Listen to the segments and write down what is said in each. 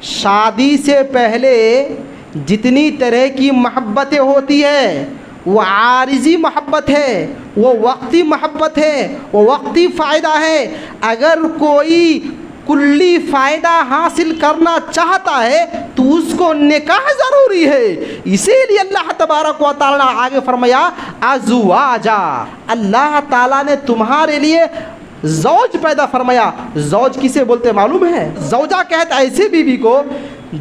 शादी से पहले जितनी तरह की मोहब्बतें होती है वो आरिज़ी मोहब्बत है, वो वक्ती मोहब्बत है, वो वक्ती फ़ायदा है। अगर कोई कुल्ली फ़ायदा हासिल करना चाहता है तो उसको निकाह ज़रूरी है। इसीलिए अल्लाह तबारक व तआला ने आगे फरमाया अज़वाजा, अल्लाह ताला ने तुम्हारे लिए ज़ौज पैदा फरमाया। ज़ौज किसे बोलते मालूम है? ज़ौजा कहते ऐसी बीवी को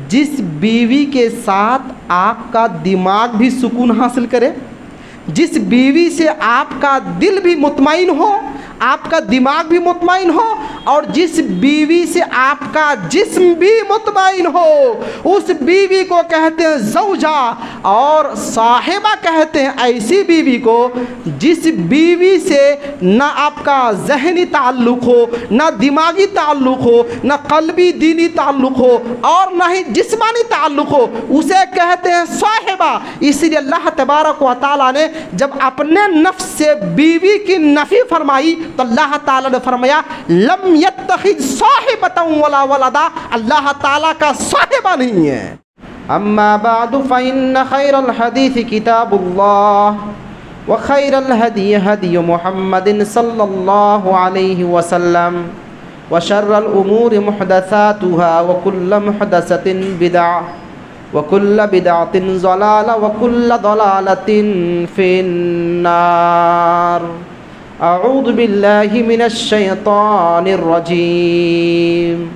जिस बीवी के साथ आपका दिमाग भी सुकून हासिल करे, जिस बीवी से आपका दिल भी मुतमईन हो, आपका दिमाग भी मुतमईन हो, और जिस बीवी से आपका जिस्म भी मुतमईन हो, उस बीवी को कहते हैं ज़ौजा। और साहिबा कहते हैं ऐसी बीवी को जिस बीवी से ना आपका ज़हनी ताल्लुक़ हो, ना दिमागी ताल्लुक़ हो, ना क़ल्बी दीनी ताल्लुक़ हो, और ना ही जिस्मानी ताल्लुक़ हो, उसे कहते हैं साहिबा। इसलिए अल्लाह तबारक व तआला ने जब अपने नफ्स से बीवी की नफ़ी फरमाई तो अल्लाह ताला ने फरमाया लम यत्तखिज़ साहिबतन वला वलदा, अल्लाह ताला का साहिबा नहीं है। अम्मा बादु फ़इन्न खैरल हदीस किताबुल्लाह व खैरल हदी हदी मुहम्मदिन सल्लल्लाहु अलैहि वसल्लम व शर्रल उमूरि मुहदसातुहा व कुल्लु मुहदसतिन बिदअह व कुल्लु बिदअतिन ज़लाला व कुल्लु ज़लालतिन फिन्नार। अऊज़ु बिल्लाहि मिनश शैतानिर रजीम।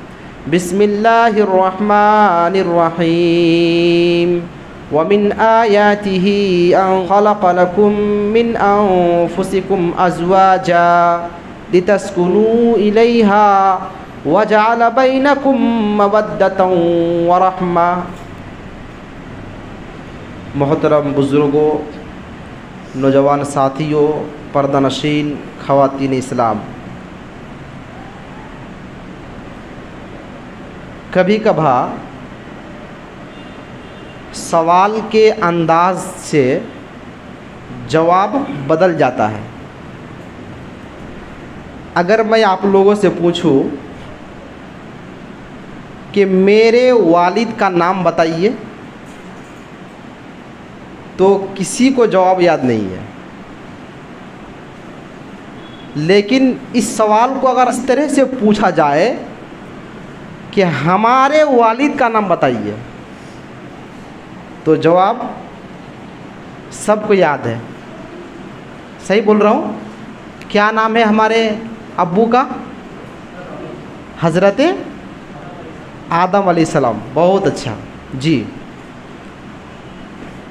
बिस्मिल्लाहिर रहमानिर रहीम। व मिन आयातिही अन खलक़ लकुम मिन अनफुसिकुम अज़वाजा लितस्कुनू इलैहा व जअल बैनकुम मवद्दतन व रहमा। मोहतरम बुज़ुर्गों, नौजवान साथियों, पर्दानशीन ख़वातीन इस्लाम, कभी कभार सवाल के अंदाज से जवाब बदल जाता है। अगर मैं आप लोगों से पूछूं कि मेरे वालिद का नाम बताइए तो किसी को जवाब याद नहीं है। लेकिन इस सवाल को अगर इस तरह से पूछा जाए कि हमारे वालिद का नाम बताइए तो जवाब सबको याद है। सही बोल रहा हूँ? क्या नाम है हमारे अब्बू का? हज़रत आदम अलैहिस्सलाम। बहुत अच्छा जी।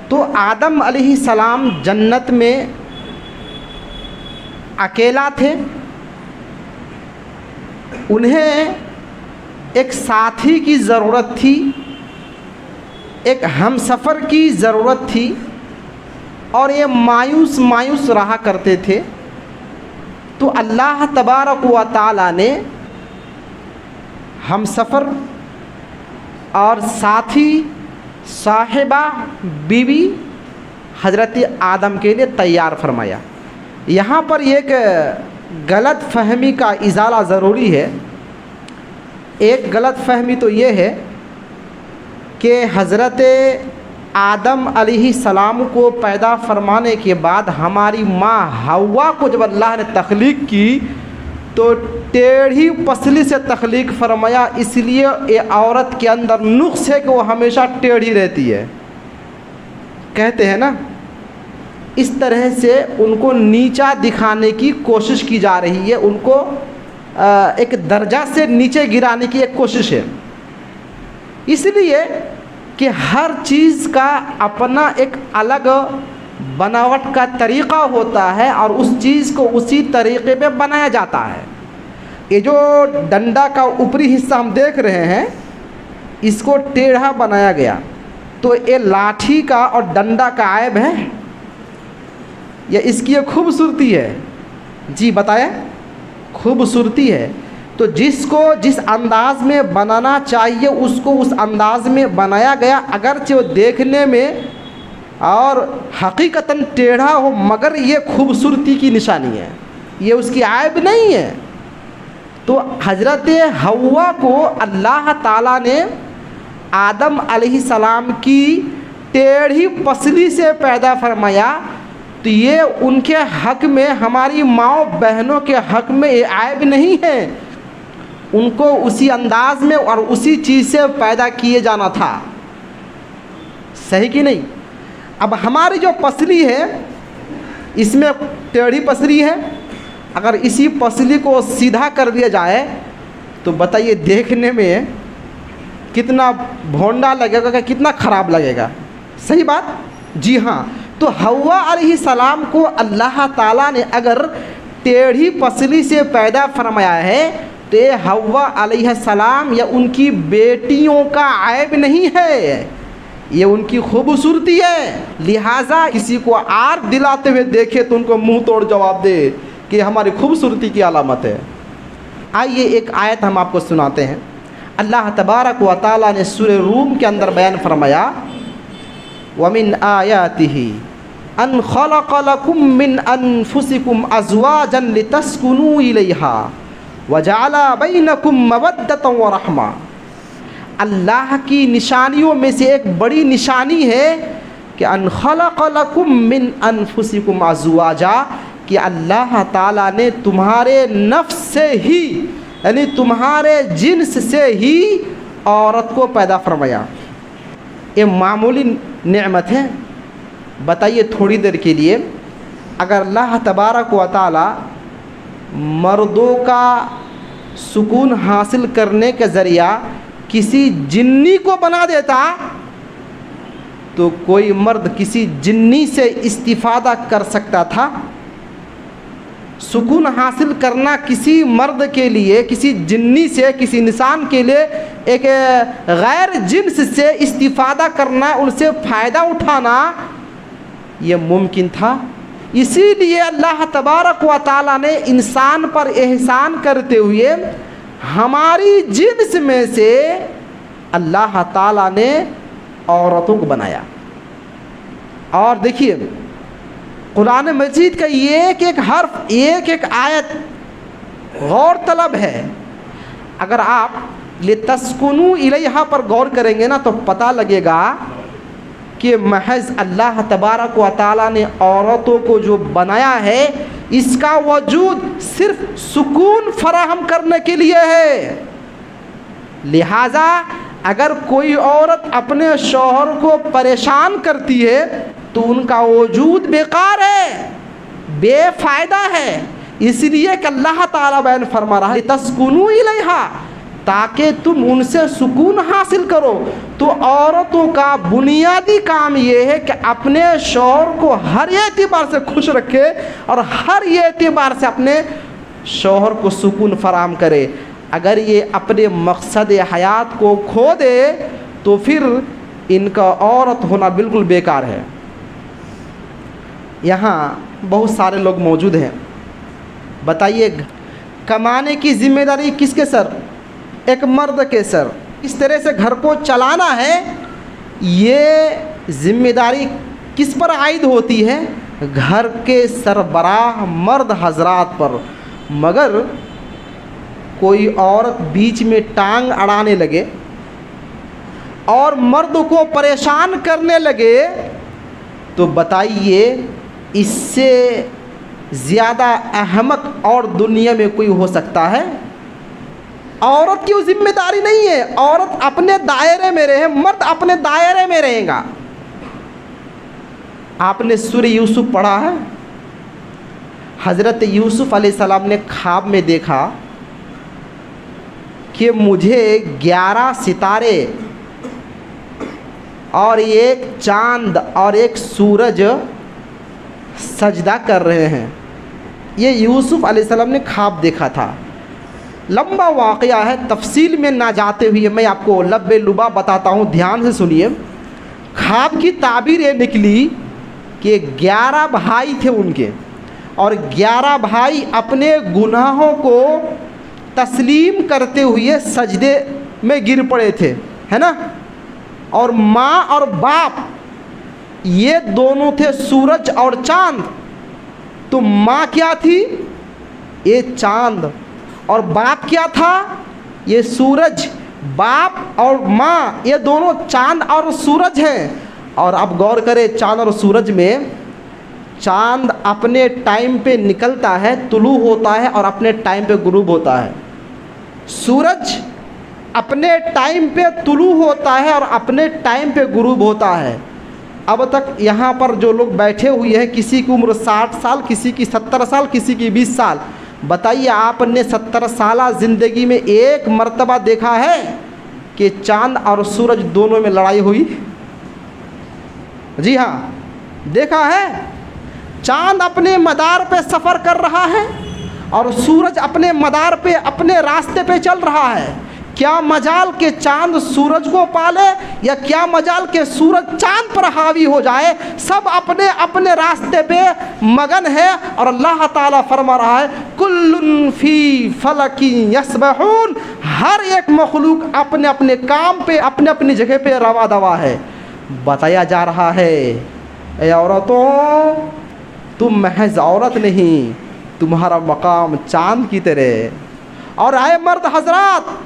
तो आदम अलैहिस्सलाम जन्नत में अकेला थे। उन्हें एक साथी की ज़रूरत थी, एक हमसफ़र की ज़रूरत थी, और ये मायूस मायूस रहा करते थे। तो अल्लाह तबारक व तआला ने हमसफ़र और साथी साहिबा बीवी हज़रत आदम के लिए तैयार फरमाया। यहाँ पर एक गलत फहमी का इज़ाला ज़रूरी है। एक गलत फहमी तो ये है कि हज़रत आदम अलैहिस्सलाम को पैदा फरमाने के बाद हमारी माँ हव्वा को जब अल्लाह ने तख्लीक की तो टेढ़ी पसली से तख्लीक फरमाया। इसलिए ये औरत के अंदर नुक्स है कि वो हमेशा टेढ़ी रहती है। कहते हैं ना, इस तरह से उनको नीचा दिखाने की कोशिश की जा रही है, उनको एक दर्जा से नीचे गिराने की एक कोशिश है। इसलिए कि हर चीज़ का अपना एक अलग बनावट का तरीक़ा होता है और उस चीज़ को उसी तरीक़े पे बनाया जाता है। ये जो डंडा का ऊपरी हिस्सा हम देख रहे हैं, इसको टेढ़ा बनाया गया, तो ये लाठी का और डंडा का ऐब है या इसकी ये खूबसूरती है? जी बताएं, खूबसूरती है। तो जिसको जिस अंदाज में बनाना चाहिए उसको उस अंदाज में बनाया गया, अगरचे वो देखने में और हकीकतन टेढ़ा हो, मगर ये खूबसूरती की निशानी है, ये उसकी ऐब नहीं है। तो हज़रत हव्वा को अल्लाह ताला ने आदम अलैहिस्सलाम की टेढ़ी पसली से पैदा फरमाया, तो ये उनके हक़ में, हमारी माओ बहनों के हक़ में ये ऐब नहीं है। उनको उसी अंदाज में और उसी चीज़ से पैदा किए जाना था, सही कि नहीं। अब हमारी जो पसली है इसमें टेढ़ी पसली है, अगर इसी पसली को सीधा कर दिया जाए तो बताइए देखने में कितना भोंडा लगेगा, कितना ख़राब लगेगा, सही बात। जी हाँ, तो हव्वा अलैहिस्सलाम को अल्लाह ताला ने अगर टेढ़ी पसली से पैदा फरमाया है तो ये हव्वा अलैहिस्सलाम या उनकी बेटियों का ऐब नहीं है, ये उनकी खूबसूरती है। लिहाजा किसी को आर दिलाते हुए देखे तो उनको मुंह तोड़ जवाब दे कि हमारी खूबसूरती की अलामत है। आइए एक आयत हम आपको सुनाते हैं। अल्लाह तबारक व तआला ने सूरह रूम के अंदर बयान फरमाया, वमिन आयातिही अन खलक़ लकुम मिन अनफुसिकुम अज़वाजन लितस्कुनू इलैहा वजअला बैनकुम मवद्दतन व रहमा। अल्लाह की निशानियों में से एक बड़ी निशानी है कि अन खलक़ लकुम मिन अनफुसिकुम अज़वाजा, कि अल्लाह ताला ने तुम्हारे नफ्स से ही, यानी तुम्हारे जिन्स से ही औरत को पैदा फरमाया। ये मामूली नेमत है। बताइए थोड़ी देर के लिए अगर अल्लाह तबारक व तआला मर्दों का सुकून हासिल करने के ज़रिया किसी जिन्नी को बना देता तो कोई मर्द किसी जिन्नी से इस्तिफ़ादा कर सकता था। सुकून हासिल करना किसी मर्द के लिए, किसी जिन्नी से, किसी इंसान के लिए एक गैर जिन्स से इस्तिफ़ादा करना, उनसे फ़ायदा उठाना ये मुमकिन था। इसीलिए अल्लाह तबारक व तआला ने इंसान पर एहसान करते हुए हमारी जिन्स में से अल्लाह ताला ने औरतों को बनाया। और देखिए कुरान मजीद का एक एक हर्फ, एक एक आयत गौर तलब है। अगर आप लितस्कुनू इलैहा पर गौर करेंगे ना तो पता लगेगा कि महज अल्लाह तबारक व तआला ने औरतों को जो बनाया है इसका वजूद सिर्फ सुकून फराहम करने के लिए है। लिहाजा अगर कोई औरत अपने शौहर को परेशान करती है तो उनका वजूद बेकार है, बेफ़ायदा है। इसलिए कि अल्लाह ताला बयान फरमा रहा है तस्कुनू इलैहा, ताकि तुम उनसे सुकून हासिल करो। तो औरतों का बुनियादी काम ये है कि अपने शौहर को हर एतबार से खुश रखे और हर एतबार से अपने शौहर को सुकून फराहम करे। अगर ये अपने मकसद हयात को खो दे तो फिर इनका औरत होना बिल्कुल बेकार है। यहाँ बहुत सारे लोग मौजूद हैं। बताइए कमाने की जिम्मेदारी किसके सर? एक मर्द के सर। इस तरह से घर को चलाना है, ये जिम्मेदारी किस पर आयद होती है? घर के सरबराह मर्द हजरात पर। मगर कोई औरत बीच में टांग अड़ाने लगे और मर्द को परेशान करने लगे तो बताइए इससे ज़्यादा अहमक और दुनिया में कोई हो सकता है? औरत की जिम्मेदारी नहीं है, औरत अपने दायरे में रहे, मर्द अपने दायरे में रहेगा। आपने सूरह यूसुफ पढ़ा है? हज़रत यूसुफ अलैहिस्सलाम ने ख्वाब में देखा कि मुझे 11 सितारे और एक चांद और एक सूरज सजदा कर रहे हैं। ये यूसुफ अलैहिस्सलाम ने ख्वाब देखा था। लंबा वाक़या है, तफसील में ना जाते हुए मैं आपको लब्बे लुबा बताता हूँ, ध्यान से सुनिए। ख्वाब की ताबीर ये निकली कि 11 भाई थे उनके, और 11 भाई अपने गुनाहों को तस्लीम करते हुए सजदे में गिर पड़े थे, है ना। और माँ और बाप ये दोनों थे सूरज और चांद। तो माँ क्या थी? ये चांद। और बाप क्या था? ये सूरज। बाप और माँ ये दोनों चांद और सूरज हैं। और अब गौर करें, चांद और सूरज में चांद अपने टाइम पे निकलता है, तुलू होता है और अपने टाइम पे गुरूब होता है। सूरज अपने टाइम पे तुलू होता है और अपने टाइम पे गुरूब होता है। अब तक यहाँ पर जो लोग बैठे हुए हैं, किसी की उम्र 60 साल, किसी की 70 साल, किसी की 20 साल, बताइए आपने 70 साल ज़िंदगी में एक मर्तबा देखा है कि चांद और सूरज दोनों में लड़ाई हुई? जी हाँ, देखा है। चांद अपने मदार पे सफ़र कर रहा है और सूरज अपने मदार पे, अपने रास्ते पे चल रहा है। क्या मजाल के चांद सूरज को पाले या क्या मजाल के सूरज चांद पर हावी हो जाए। सब अपने अपने रास्ते पे मगन है और अल्लाह ताला फरमा रहा है कुल्लुन फी फलकिन यस्बहून। हर एक मखलूक अपने अपने काम पे, अपने अपनी जगह पे रवा दवा है। बताया जा रहा है, ए औरतों, तुम महज औरत नहीं, तुम्हारा मकाम चांद की तरह। और आए मर्द हजरात,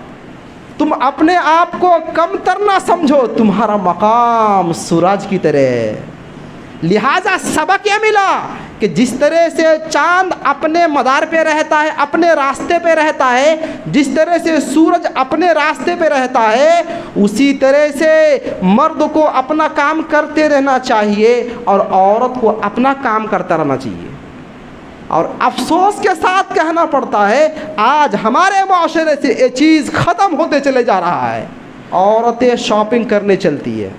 तुम अपने आप को कमतर ना समझो, तुम्हारा मकाम सूरज की तरह। लिहाजा सबक यह मिला कि जिस तरह से चांद अपने मदार पे रहता है, अपने रास्ते पे रहता है, जिस तरह से सूरज अपने रास्ते पे रहता है, उसी तरह से मर्द को अपना काम करते रहना चाहिए और औरत को अपना काम करता रहना चाहिए। और अफसोस के साथ कहना पड़ता है, आज हमारे माशरे से ये चीज़ ख़त्म होते चले जा रहा है। औरतें शॉपिंग करने चलती है,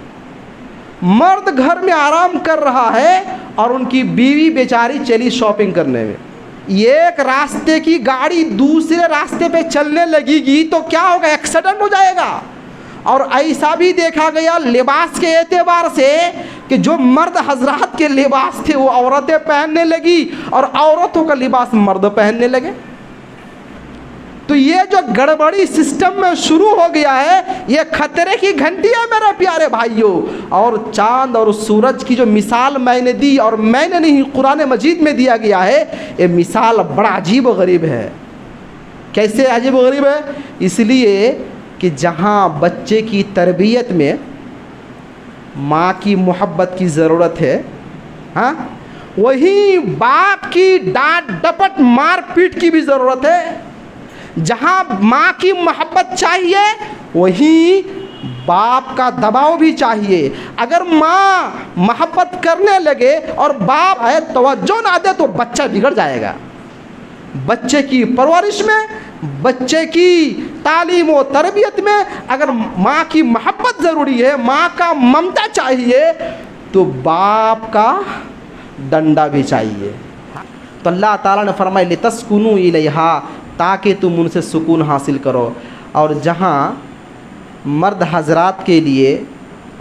मर्द घर में आराम कर रहा है और उनकी बीवी बेचारी चली शॉपिंग करने में। एक रास्ते की गाड़ी दूसरे रास्ते पे चलने लगेगी तो क्या होगा? एक्सीडेंट हो जाएगा। और ऐसा भी देखा गया लिबास के एतबार से कि जो मर्द हजरात के लिबास थे वो औरतें पहनने लगी और औरतों का लिबास मर्द पहनने लगे। तो ये जो गड़बड़ी सिस्टम में शुरू हो गया है, ये खतरे की घंटी है मेरे प्यारे भाइयों। और चांद और सूरज की जो मिसाल मैंने दी, और मैंने नहीं, कुरान मजीद में दिया गया है, ये मिसाल बड़ा अजीब व गरीब है। कैसे अजीब व गरीब है? इसलिए कि जहाँ बच्चे की तरबियत में माँ की मोहब्बत की ज़रूरत है, हाँ, वहीं बाप की डांट डपट मार पीट की भी ज़रूरत है। जहाँ माँ की मोहब्बत चाहिए वहीं बाप का दबाव भी चाहिए। अगर माँ मोहब्बत करने लगे और बाप है तवज्जो ना दे तो बच्चा बिगड़ जाएगा। बच्चे की परवरिश में, बच्चे की तालीम व तरबियत में अगर माँ की मोहब्बत ज़रूरी है, माँ का ममता चाहिए, तो बाप का डंडा भी चाहिए। तो अल्लाह ताला ने फरमाया लितस्कुनू इलैहा, ताकि तुम उनसे सुकून हासिल करो। और जहाँ मर्द हजरात के लिए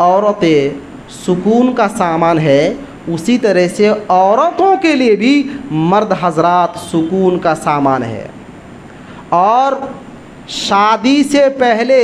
औरतें सुकून का सामान है, उसी तरह से औरतों के लिए भी मर्द हजरात सुकून का सामान है। और शादी से पहले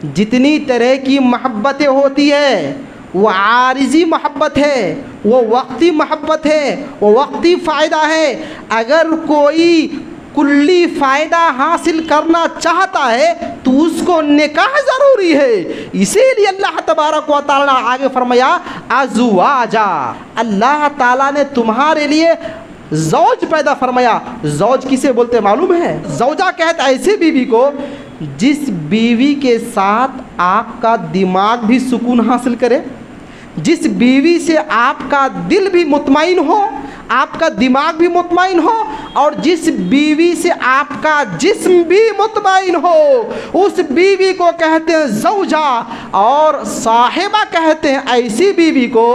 जितनी तरह की मोहब्बतें होती है वो आरिज़ी मोहब्बत है, वो वक्ती मोहब्बत है, वो वक्ती फ़ायदा है। अगर कोई कुल्ली फ़ायदा हासिल करना चाहता है तो उसको निकाह ज़रूरी है। इसीलिए अल्लाह तबारक व तआला ने आगे फरमाया अज़वाजा, अल्लाह ताला ने तुम्हारे लिए ज़ौज पैदा फरमाया। ज़ौज किसे बोलते मालूम है? ज़ौजा कहते ऐसी बीवी को जिस बीवी के साथ आपका दिमाग भी सुकून हासिल करे, जिस बीवी से आपका दिल भी मुतमईन हो, आपका दिमाग भी मुतमईन हो, और जिस बीवी से आपका जिस्म भी मुतमईन हो, उस बीवी को कहते हैं ज़ौजा। और साहिबा कहते हैं ऐसी बीवी को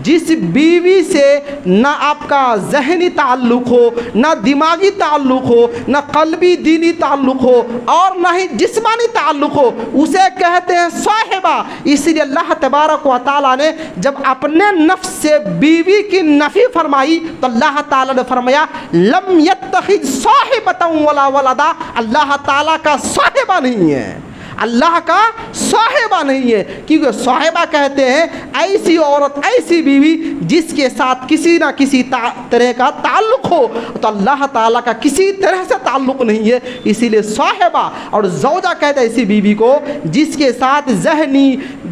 जिस बीवी से ना आपका ज़हनी ताल्लुक़ हो, ना दिमागी ताल्लुक़ हो, ना क़ल्बी दीनी ताल्लुक़ हो, और ना ही जिस्मानी ताल्लुक़ हो, उसे कहते हैं साहिबा। इसलिए अल्लाह तबारक व तआला ने जब अपने नफ्स से बीवी की नफ़ी फरमाई तो अल्लाह ताला ने फरमाया लम यत्तखिज़ साहिबतन वला वलदा, अल्लाह ताला का साहिबा नहीं है, अल्लाह का साहिबा साहिबा नहीं है, क्योंकि साहिबा कहते हैं ऐसी औरत, ऐसी बीवी जिसके साथ किसी ना किसी तरह का ताल्लुक़ हो। तो अल्लाह ताला का किसी तरह से ताल्लुक़ नहीं है, इसीलिए साहिबा। और ज़ौजा कहते हैं ऐसी बीवी को जिसके साथ ज़हनी,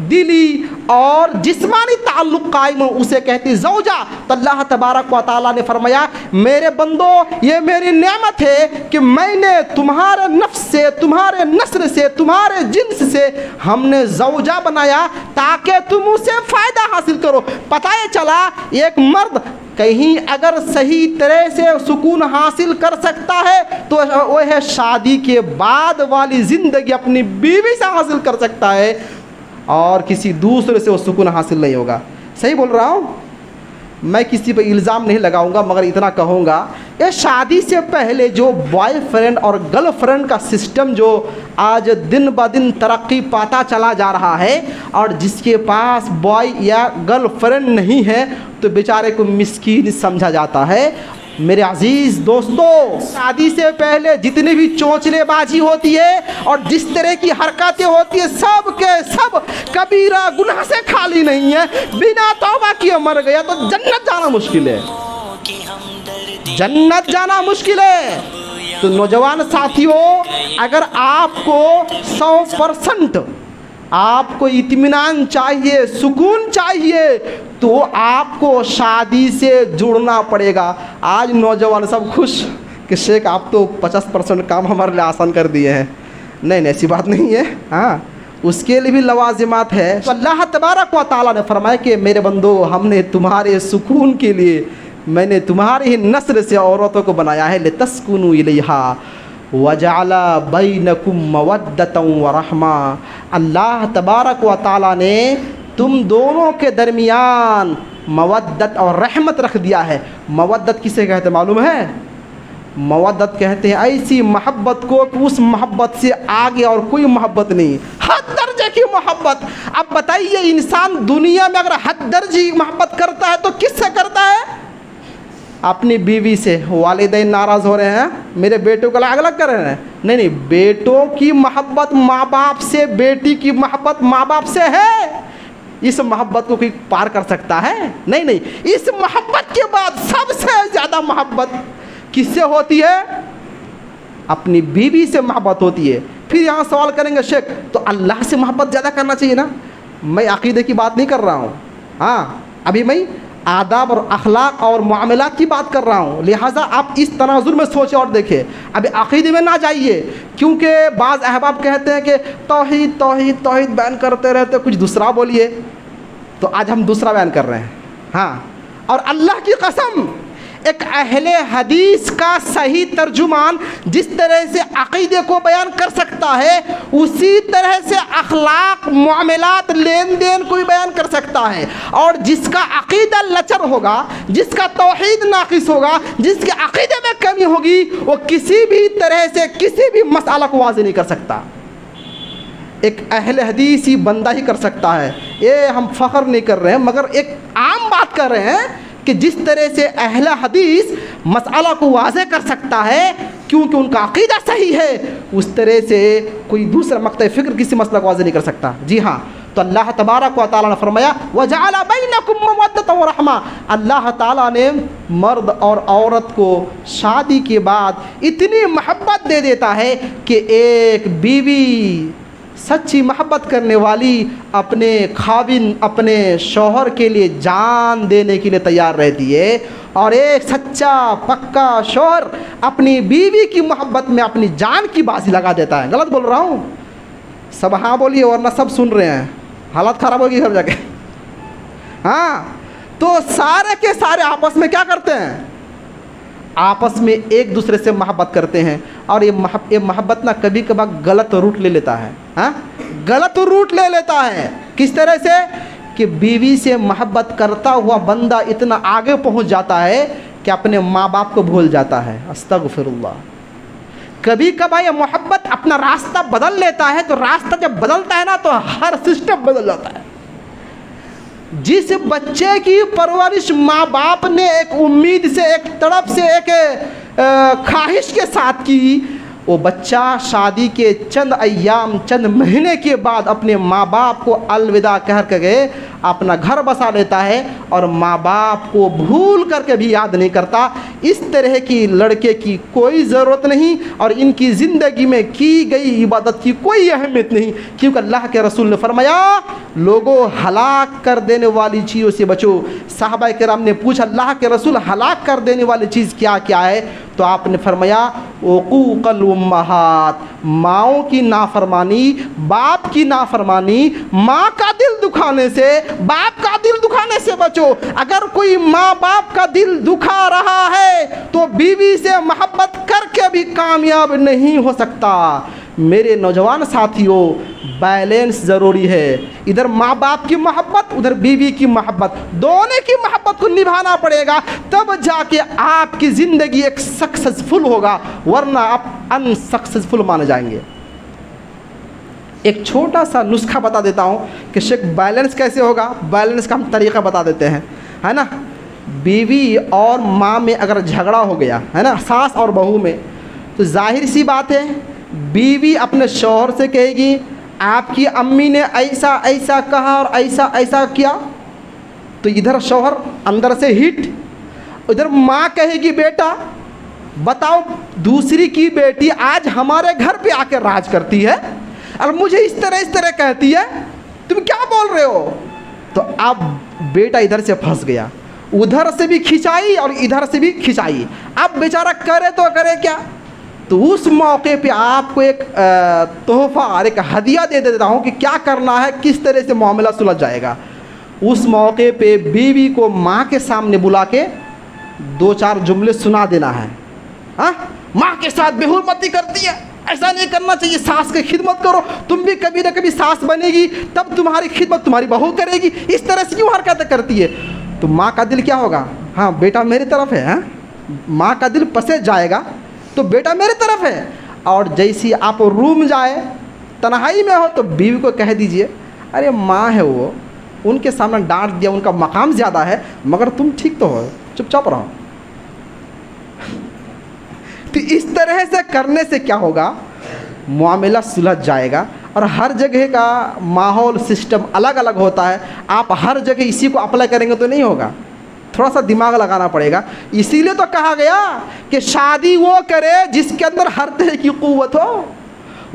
दिली और जिस्मानी ताल्लुक़ कायम हो, उसे कहती ज़ौजा। तो अल्लाह तबारक व तआला ने फरमाया, मेरे बंदो ये मेरी नेमत है कि मैंने तुम्हारे नफ्स से, तुम्हारे नस्ल से, तुम्हारे जिन्स से हमने ज़ौजा बनाया ताकि तुम उसे फ़ायदा हासिल करो। पता है चला एक मर्द कहीं अगर सही तरह से सुकून हासिल कर सकता है तो वो है शादी के बाद वाली ज़िंदगी अपनी बीवी से हासिल कर सकता है, और किसी दूसरे से वो सुकून हासिल नहीं होगा। सही बोल रहा हूँ? मैं किसी पर इल्ज़ाम नहीं लगाऊंगा, मगर इतना कहूँगा, ये शादी से पहले जो बॉयफ्रेंड और गर्लफ्रेंड का सिस्टम जो आज दिन ब दिन तरक्की पाता चला जा रहा है, और जिसके पास बॉय या गर्लफ्रेंड नहीं है तो बेचारे को मिस्कीन समझा जाता है। मेरे अजीज़ दोस्तों, शादी से पहले जितनी भी चोंचलेबाजी होती है और जिस तरह की हरकतें होती है, सब के सब कबीरा गुनाह से खाली नहीं है। बिना तौबा किए मर गया तो जन्नत जाना मुश्किल है, जन्नत जाना मुश्किल है। तो नौजवान साथियों, अगर आपको 100% आपको इत्मीनान चाहिए, सुकून चाहिए, तो आपको शादी से जुड़ना पड़ेगा। आज नौजवान सब खुश कि शेख आप तो 50% काम हमारे लिए आसान कर दिए हैं। नहीं, ऐसी बात नहीं है। हाँ, उसके लिए भी लवाजिमात है। तो अल्लाह तबारक व तआला ने फरमाया कि मेरे बंदो, हमने तुम्हारे सुकून के लिए मैंने तुम्हारे ही नस्ल से औरतों को बनाया है, लितस्कुनु इलैहा वजअला बैनकुम मवद्दतन व रहमा। अल्लाह तबारक व तआला ने तुम दोनों के दरमियान मवद्दत और रहमत रख दिया है। मवद्दत किसे कहते मालूम है? मवद्दत कहते हैं ऐसी मोहब्बत को कि उस मोहब्बत से आगे और कोई मोहब्बत नहीं, हद दर्जे की मोहब्बत। अब बताइए, इंसान दुनिया में अगर हद दर्जे की मोहब्बत करता है तो किससे करता है? अपनी बीवी से। वालिदैन नाराज़ हो रहे हैं, मेरे बेटों को अलग अलग कर रहे हैं। नहीं, बेटों की मोहब्बत माँ बाप से, बेटी की मोहब्बत माँ बाप से है। इस मोहब्बत को कोई पार कर सकता है? नहीं, इस मोहब्बत के बाद सबसे ज़्यादा मोहब्बत किससे होती है? अपनी बीवी से मोहब्बत होती है। फिर यहाँ सवाल करेंगे, शेख तो अल्लाह से मोहब्बत ज़्यादा करना चाहिए ना? मैं अक़ीदे की बात नहीं कर रहा हूँ, हाँ, अभी मैं आदाब और अखलाक और मामलात की बात कर रहा हूँ। लिहाजा आप इस तनाजुर में सोचें और देखें, अभी अक़ीदे में ना जाइए, क्योंकि बाज़ अहबाब कहते हैं कि तौहीद तौहीद तौहीद बयान करते रहते, कुछ दूसरा बोलिए। तो आज हम दूसरा बयान कर रहे हैं। हाँ, और अल्लाह की कसम, एक अहले हदीस का सही तर्जुमान जिस तरह से अक़ीदे को बयान कर सकता है, उसी तरह से अखलाक, मामलात, लेन देन को भी बयान कर सकता है। और जिसका अक़ीदा लचर होगा, जिसका तौहीद नाक़िस होगा, जिसके अक़ीदे में कमी होगी, वो किसी भी तरह से किसी भी मसला को वाज़ेह नहीं कर सकता। एक अहले हदीस ही बंदा ही कर सकता है। ये हम फ़ख्र नहीं कर रहे हैं, मगर एक आम बात कर रहे हैं कि जिस तरह से अहले हदीस मसला को वाज़ेह कर सकता है क्योंकि उनका अक़ीदा सही है, उस तरह से कोई दूसरा मक़्तद फ़िक्र किसी मसला को वाज़ेह नहीं कर सकता। जी हाँ, तो अल्लाह तबारक व तआला ने फरमाया वजअला बैनकुम मवद्दतन व रहमा। अल्लाह ताला ने मर्द और औरत को शादी के बाद इतनी मोहब्बत दे देता है कि एक बीवी सच्ची मोहब्बत करने वाली अपने खाविन, अपने शौहर के लिए जान देने के लिए तैयार रहती है, और एक सच्चा पक्का शौहर अपनी बीवी की मोहब्बत में अपनी जान की बाजी लगा देता है। गलत बोल रहा हूँ? सब हाँ बोलिए, वरना सब सुन रहे हैं, हालत ख़राब होगी घर जाके। हाँ, तो सारे के सारे आपस में क्या करते हैं? आपस में एक दूसरे से मोहब्बत करते हैं, और ये मोहब्बत ना कभी कभार गलत रूट ले लेता है। हाँ, गलत रूट ले लेता है। किस तरह से कि बीवी से मोहब्बत करता हुआ बंदा इतना आगे पहुंच जाता है कि अपने माँ बाप को भूल जाता है। अस्तगफिरुल्लाह। कभी कभार ये मोहब्बत अपना रास्ता बदल लेता है, तो रास्ता जब बदलता है ना, तो हर सिस्टम बदल जाता है। जिस बच्चे की परवरिश माँ बाप ने एक उम्मीद से, एक तड़प से, एक ख्वाहिश के साथ की, वो बच्चा शादी के चंद अय्याम, चंद महीने के बाद अपने माँ बाप को अलविदा कह के अपना घर बसा लेता है और माँ बाप को भूल करके भी याद नहीं करता। इस तरह की लड़के की कोई ज़रूरत नहीं और इनकी ज़िंदगी में की गई इबादत की कोई अहमियत नहीं, क्योंकि अल्लाह के रसूल ने फरमाया लोगों हलाक कर देने वाली चीज़ों से बचो। साहबा किराम ने पूछा अल्लाह के रसूल हलाक कर देने वाली चीज़ क्या क्या है? तो आपने फरमाया उक़ूक़ुल उम्महात, माँओं की नाफरमानी, बाप की नाफरमानी, माँ का दिल दुखाने से, बाप का दिल दुखाने से बचो। अगर कोई माँ बाप का दिल दुखा रहा है तो बीवी से मोहब्बत करके भी कामयाब नहीं हो सकता। मेरे नौजवान साथियों, बैलेंस ज़रूरी है। इधर माँ बाप की मोहब्बत, उधर बीवी की मोहब्बत, दोनों की मोहब्बत को निभाना पड़ेगा, तब जाके आपकी ज़िंदगी एक सक्सेसफुल होगा, वरना आप अनसक्सेसफुल माने जाएंगे। एक छोटा सा नुस्खा बता देता हूँ कि शेख बैलेंस कैसे होगा। बैलेंस का हम तरीक़ा बता देते हैं, है ना। बीवी और माँ में अगर झगड़ा हो गया है ना, सास और बहू में, तो जाहिर सी बात है बीवी अपने शौहर से कहेगी आपकी अम्मी ने ऐसा ऐसा कहा और ऐसा ऐसा किया, तो इधर शौहर अंदर से हिट, उधर माँ कहेगी बेटा बताओ दूसरी की बेटी आज हमारे घर पे आके राज करती है और मुझे इस तरह कहती है, तुम क्या बोल रहे हो? तो अब बेटा इधर से फंस गया, उधर से भी खिंचाई और इधर से भी खिंचाई। अब बेचारा करे तो करे क्या? तो उस मौके पे आपको एक तोहफ़ा और एक हदिया दे देता हूँ कि क्या करना है, किस तरह से मामला सुलझ जाएगा। उस मौके पे बीवी को माँ के सामने बुला के 2-4 जुमले सुना देना है। हाँ, माँ के साथ बेहुरमती करती है, ऐसा नहीं करना चाहिए, सास की खिदमत करो, तुम भी कभी ना कभी सास बनेगी, तब तुम्हारी खिदमत तुम्हारी बहू करेगी, इस तरह से क्यों हरकतें करती है? तो माँ का दिल क्या होगा? हाँ बेटा मेरी तरफ है। हाँ, माँ का दिल पसे जाएगा तो बेटा मेरे तरफ है। और जैसी आप रूम जाए, तन्हाई में हो, तो बीवी को कह दीजिए अरे माँ है वो, उनके सामने डांट दिया, उनका मकाम ज़्यादा है, मगर तुम ठीक तो हो, चुपचाप रहो। तो इस तरह से करने से क्या होगा, मामला सुलझ जाएगा। और हर जगह का माहौल सिस्टम अलग अलग होता है, आप हर जगह इसी को अप्लाई करेंगे तो नहीं होगा, थोड़ा सा दिमाग लगाना पड़ेगा। इसीलिए तो कहा गया कि शादी वो करे जिसके अंदर हर तरह की क़ुव्वत हो,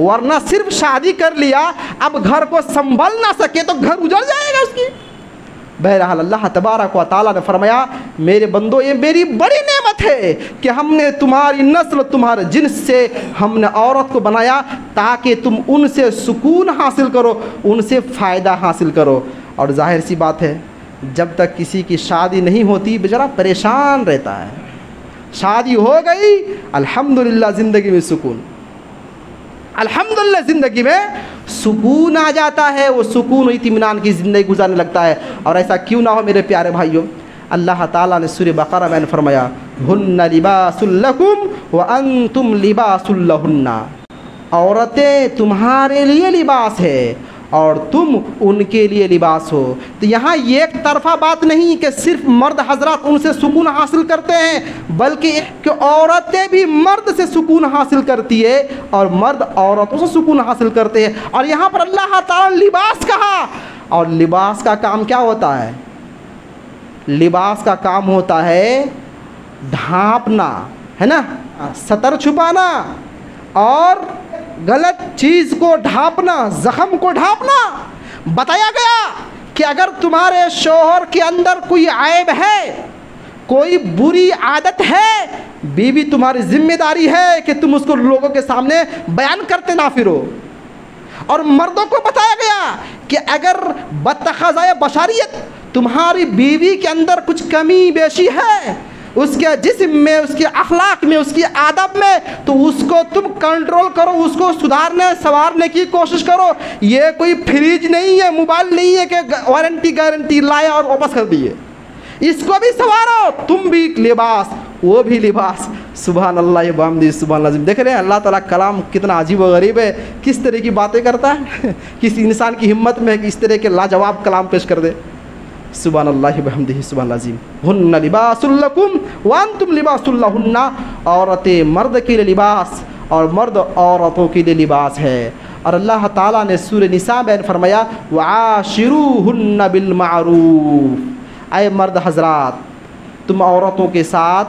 वरना सिर्फ शादी कर लिया अब घर को संभल ना सके तो घर उजड़ जाएगा उसकी। बहरहाल अल्लाह तबारक व तआला ने फरमाया मेरे बंदो ये मेरी बड़ी नेमत है कि हमने तुम्हारी नस्ल तुम्हारे जिन्स से हमने औरत को बनाया ताकि तुम उनसे सुकून हासिल करो, उनसे फ़ायदा हासिल करो। और जाहिर सी बात है जब तक किसी की शादी नहीं होती बेचारा परेशान रहता है, शादी हो गई अल्हम्दुलिल्लाह ज़िंदगी में सुकून, अल्हम्दुलिल्लाह ज़िंदगी में सुकून आ जाता है, वो सुकून इत्मीनान की ज़िंदगी गुजारने लगता है। और ऐसा क्यों ना हो मेरे प्यारे भाइयों, अल्लाह ताला ने सूरह बक़रा में फरमाया हुन्ना लिबासुल लकुम व अंतुम लिबासुल लहुन्ना, औरतें तुम्हारे लिए लिबास है और तुम उनके लिए लिबास हो। तो यहाँ एक तरफा बात नहीं कि सिर्फ मर्द हजरात उनसे सुकून हासिल करते हैं, बल्कि कि औरतें भी मर्द से सुकून हासिल करती है और मर्द औरतों से सुकून हासिल करते हैं। और यहाँ पर अल्लाह ताला ने लिबास कहा, और लिबास का काम क्या होता है? लिबास का काम होता है ढांपना, है ना, सतर छुपाना और गलत चीज़ को ढांपना, ज़ख्म को ढांपना। बताया गया कि अगर तुम्हारे शौहर के अंदर कोई ऐब है, कोई बुरी आदत है, बीवी तुम्हारी जिम्मेदारी है कि तुम उसको लोगों के सामने बयान करते ना फिरो। और मर्दों को बताया गया कि अगर बतख़ज़ाए बशरियत तुम्हारी बीवी के अंदर कुछ कमी बेशी है, उसके जिस्म में, उसके अखलाक में, उसकी आदब में, तो उसको तुम कंट्रोल करो, उसको सुधारने संवारने की कोशिश करो। ये कोई फ्रिज नहीं है, मोबाइल नहीं है कि वारंटी गारंटी लाया और वापस कर दिए, इसको भी संवारो। तुम भी लिबास, वो भी लिबास। सुभान अल्लाह बहम्दिही सुभान अल्लाह। देख रहे हैं अल्लाह ताला कलाम कितना अजीब व गरीब है, किस तरह की बातें करता है। किसी इंसान की हिम्मत में है कि इस तरह के लाजवाब कलाम पेश कर दे। सुभान अल्लाह बिहम्दिही सुभान अज़ीम। हुन्ना लिबासुल लकुम व अंतुम लिबासुल लहुन्ना, औरतें मर्द के लिए लिबास और मर्द औरतों के लिए लिबास है। और अल्लाह ताला ने सूरह निसा बयान फरमाया वआशिरूहुन्ना बिल मारूफ। ऐ मर्द हजरात, तुम औरतों के साथ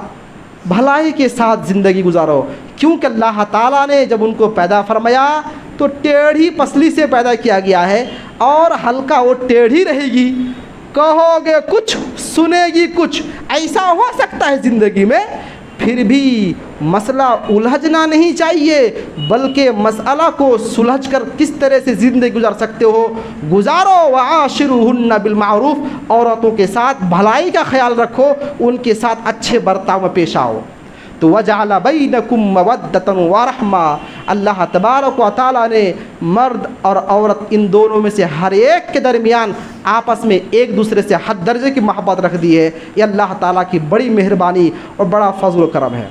भलाई के साथ ज़िंदगी गुजारो, क्योंकि अल्लाह ताला ने जब उनको पैदा फरमाया तो टेढ़ी पसली से पैदा किया गया है और हल्का वो टेढ़ी रहेगी, कहोगे कुछ सुनेगी कुछ। ऐसा हो सकता है ज़िंदगी में, फिर भी मसला उलझना नहीं चाहिए, बल्कि मसला को सुलझ कर किस तरह से ज़िंदगी गुजार सकते हो गुजारो। वआशिरूहुन्ना बिल मारूफ, औरतों के साथ भलाई का ख्याल रखो, उनके साथ अच्छे बर्ताव में पेश आओ। तो वजअल बैनकुम मवद्दतन व रहमा, अल्लाह तबारक व तआला ने मर्द और औरत इन दोनों में से हर एक के दरमियान आपस में एक दूसरे से हद दर्जे की मोहब्बत रख दी है। ये अल्लाह ताला की बड़ी मेहरबानी और बड़ा फजल व करम है।